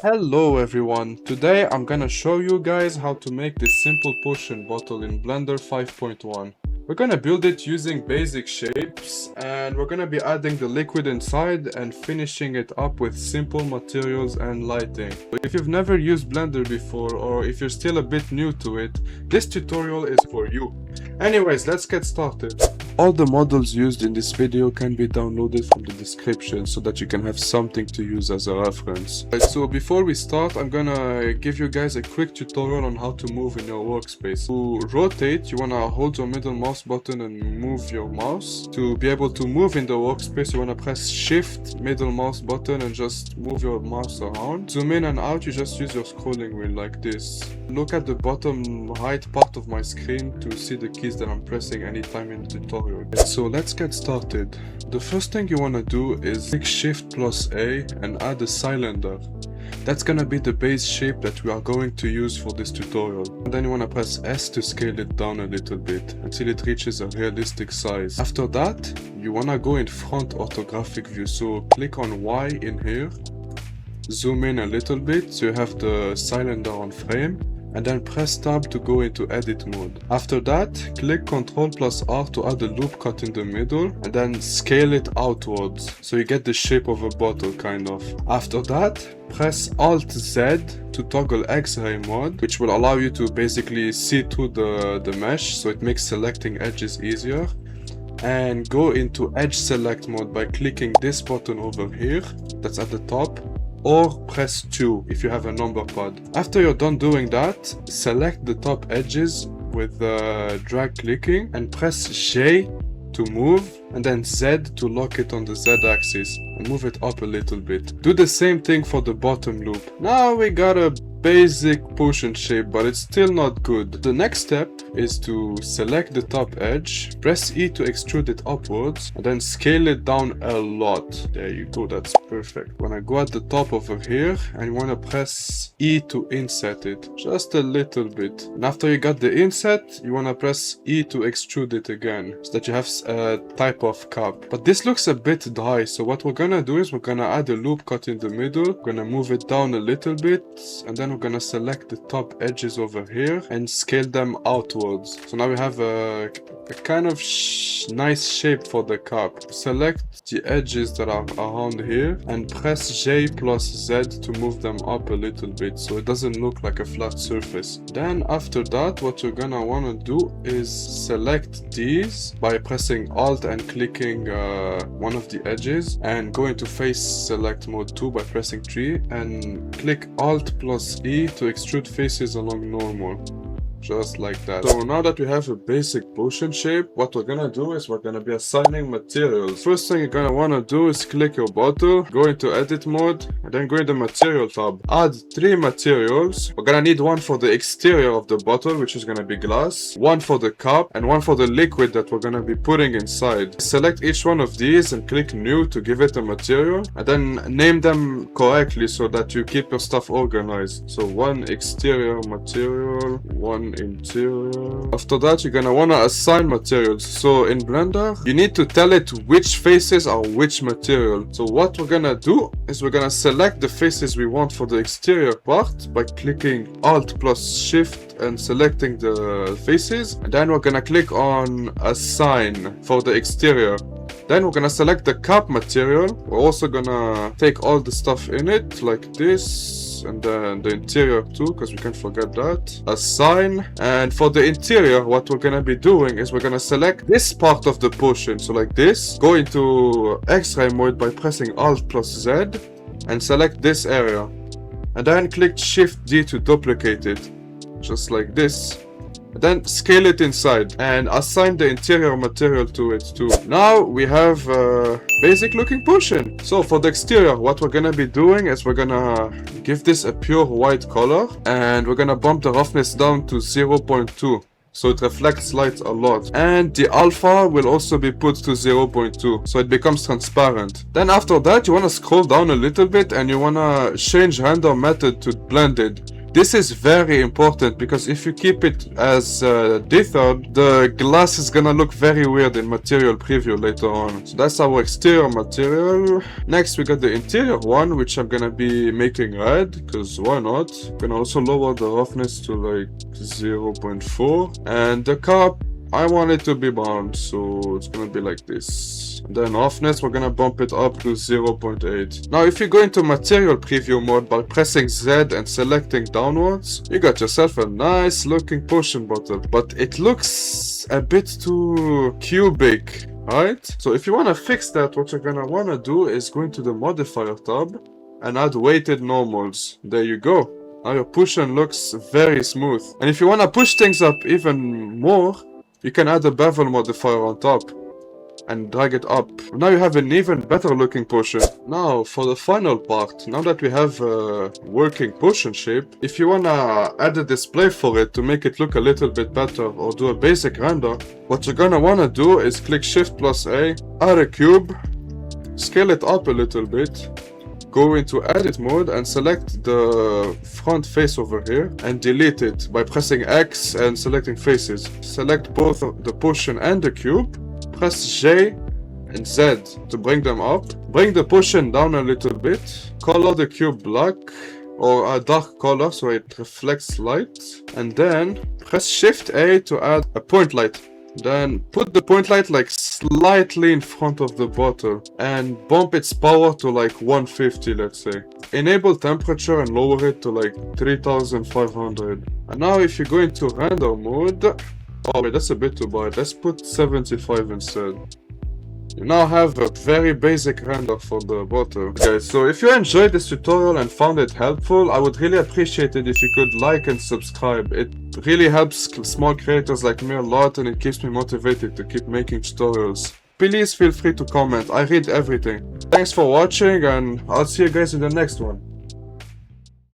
Hello everyone, today I'm gonna show you guys how to make this simple potion bottle in Blender 5.1. We're gonna build it using basic shapes and we're gonna be adding the liquid inside and finishing it up with simple materials and lighting. If you've never used Blender before or if you're still a bit new to it, this tutorial is for you. Anyways, let's get started. All the models used in this video can be downloaded from the description so that you can have something to use as a reference. So before we start, I'm gonna give you guys a quick tutorial on how to move in your workspace. To rotate, you wanna hold your middle mouse button and move your mouse. To be able to move in the workspace, you wanna press shift middle mouse button and just move your mouse around. Zoom in and out, you just use your scrolling wheel like this. Look at the bottom right part of my screen to see the keys that I'm pressing anytime in the tutorial. So let's get started. The first thing you want to do is click Shift plus A and add a cylinder. That's gonna be the base shape that we are going to use for this tutorial. And then you want to press S to scale it down a little bit until it reaches a realistic size. After that, you want to go in front orthographic view. So click on Y in here, zoom in a little bit so you have the cylinder on frame, and then press tab to go into edit mode. After that, click Ctrl plus R to add a loop cut in the middle and then scale it outwards so you get the shape of a bottle kind of. After that, press Alt Z to toggle X-ray mode, which will allow you to basically see through the mesh, so it makes selecting edges easier. And go into edge select mode by clicking this button over here that's at the top, or press 2 if you have a number pad. After you're done doing that, select the top edges with drag clicking and press J to move and then Z to lock it on the Z axis and move it up a little bit. Do the same thing for the bottom loop. Now we got a basic potion shape, but it's still not good. The next step is to select the top edge, press E to extrude it upwards, and then scale it down a lot. There you go, that's perfect. When I go at the top over here, and you want to press E to inset it, just a little bit. And after you got the inset, you want to press E to extrude it again, so that you have a type of cap. But this looks a bit dry, so what we're gonna do is we're gonna add a loop cut in the middle, we're gonna move it down a little bit, and then we're gonna select the top edges over here and scale them outwards. So now we have a kind of nice shape for the cap. Select the edges that are around here and press J plus Z to move them up a little bit so it doesn't look like a flat surface. Then after that, what you're gonna want to do is select these by pressing Alt and clicking one of the edges, and go into face select mode 2 by pressing 3 and click Alt plus E to extrude faces along normal. Just like that. So now that we have a basic potion shape, what we're gonna do is we're gonna be assigning materials. First thing you're gonna wanna do is click your bottle, go into edit mode, and then go in the material tab. Add 3 materials. We're gonna need one for the exterior of the bottle, which is gonna be glass, one for the cup, and one for the liquid that we're gonna be putting inside. Select each one of these and click new to give it a material, and then name them correctly so that you keep your stuff organized. So one exterior material, one interior. After that, you're gonna wanna assign materials. So in Blender, you need to tell it which faces are which material. So what we're gonna do is we're gonna select the faces we want for the exterior part by clicking Alt plus Shift and selecting the faces, and then we're gonna click on assign for the exterior. Then we're gonna select the cap material. We're also gonna take all the stuff in it like this, and then the interior too, because we can't forget that. Assign. And for the interior, what we're gonna be doing is we're gonna select this part of the potion. So like this, go into X-ray mode by pressing Alt plus Z and select this area. And then click Shift D to duplicate it, just like this. Then scale it inside and assign the interior material to it too. Now we have a basic looking potion. So for the exterior, what we're gonna be doing is we're gonna give this a pure white color, and we're gonna bump the roughness down to 0.2. So it reflects light a lot, and the alpha will also be put to 0.2 so it becomes transparent. Then after that, you want to scroll down a little bit and you want to change render method to blended. This is very important because if you keep it as default, the glass is gonna look very weird in material preview later on. So that's our exterior material. Next we got the interior one, which I'm gonna be making red, because why not? Gonna also lower the roughness to like 0.4. And the cup, I want it to be brown, so it's gonna be like this. And then roughness, we're gonna bump it up to 0.8. Now if you go into material preview mode by pressing Z and selecting downwards, you got yourself a nice looking potion bottle. But it looks a bit too cubic, right? So if you wanna fix that, what you're gonna wanna do is go into the modifier tab and add weighted normals. There you go. Now your potion looks very smooth. And if you wanna push things up even more, you can add a bevel modifier on top and drag it up. Now you have an even better looking potion. Now for the final part, now that we have a working potion shape, if you wanna add a display for it to make it look a little bit better or do a basic render, what you're gonna wanna do is click Shift plus A, add a cube, scale it up a little bit, go into edit mode and select the front face over here and delete it by pressing X and selecting faces. Select both the potion and the cube, press J and Z to bring them up. Bring the potion down a little bit, color the cube black or a dark color so it reflects light, and then press Shift A to add a point light. Then put the point light like slightly in front of the bottle and bump its power to like 150, let's say. Enable temperature and lower it to like 3500. And now if you go into render mode, oh wait, that's a bit too bright, let's put 75 instead. You now have a very basic render for the bottle. Guys, so if you enjoyed this tutorial and found it helpful, I would really appreciate it if you could like and subscribe. It really helps small creators like me a lot and it keeps me motivated to keep making tutorials. Please feel free to comment, I read everything. Thanks for watching and I'll see you guys in the next one.